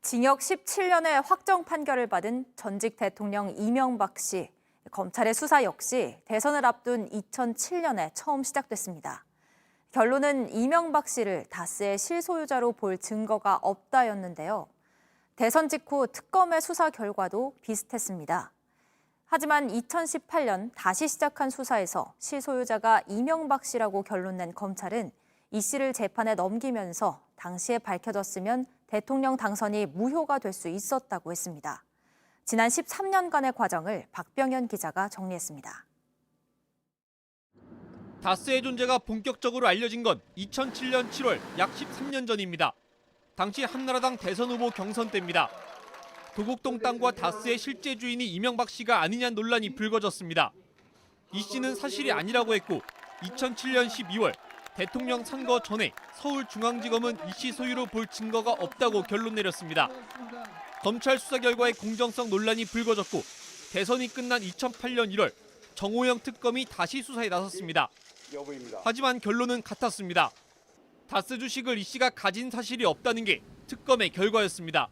징역 17년의 확정 판결을 받은 전직 대통령 이명박 씨. 검찰의 수사 역시 대선을 앞둔 2007년에 처음 시작됐습니다. 결론은 이명박 씨를 다스의 실소유자로 볼 증거가 없다였는데요. 대선 직후 특검의 수사 결과도 비슷했습니다. 하지만 2018년 다시 시작한 수사에서 실소유자가 이명박 씨라고 결론낸 검찰은 이 씨를 재판에 넘기면서 당시에 밝혀졌으면 대통령 당선이 무효가 될 수 있었다고 했습니다. 지난 13년간의 과정을 박병현 기자가 정리했습니다. 다스의 존재가 본격적으로 알려진 건 2007년 7월 약 13년 전입니다. 당시 한나라당 대선 후보 경선 때입니다. 도곡동 땅과 다스의 실제 주인이 이명박 씨가 아니냐는 논란이 불거졌습니다. 이 씨는 사실이 아니라고 했고 2007년 12월 대통령 선거 전에 서울중앙지검은 이 씨 소유로 볼 증거가 없다고 결론 내렸습니다. 검찰 수사 결과에 공정성 논란이 불거졌고 대선이 끝난 2008년 1월 정호영 특검이 다시 수사에 나섰습니다. 하지만 결론은 같았습니다. 다스 주식을 이 씨가 가진 사실이 없다는 게 특검의 결과였습니다.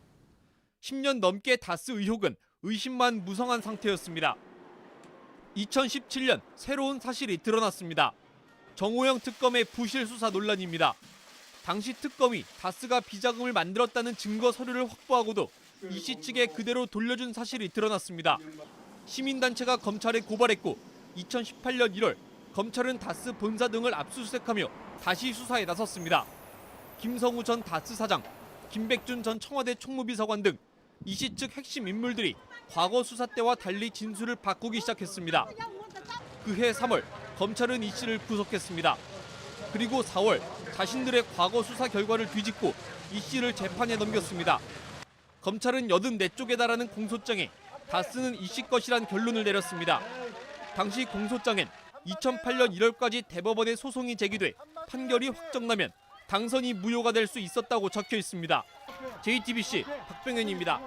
10년 넘게 다스 의혹은 의심만 무성한 상태였습니다. 2017년 새로운 사실이 드러났습니다. 정호영 특검의 부실 수사 논란입니다. 당시 특검이 다스가 비자금을 만들었다는 증거 서류를 확보하고도 이 씨 측에 그대로 돌려준 사실이 드러났습니다. 시민단체가 검찰에 고발했고 2018년 1월 검찰은 다스 본사 등을 압수수색하며 다시 수사에 나섰습니다. 김성우 전 다스 사장, 김백준 전 청와대 총무비서관 등 이 씨 측 핵심 인물들이 과거 수사 때와 달리 진술을 바꾸기 시작했습니다. 그해 3월 검찰은 이 씨를 구속했습니다. 그리고 4월 자신들의 과거 수사 결과를 뒤집고 이 씨를 재판에 넘겼습니다. 검찰은 84쪽에 달하는 공소장에 다스는 이 씨 것이란 결론을 내렸습니다. 당시 공소장엔 2008년 1월까지 대법원에 소송이 제기돼 판결이 확정나면 당선이 무효가 될 수 있었다고 적혀 있습니다. JTBC 박병현입니다.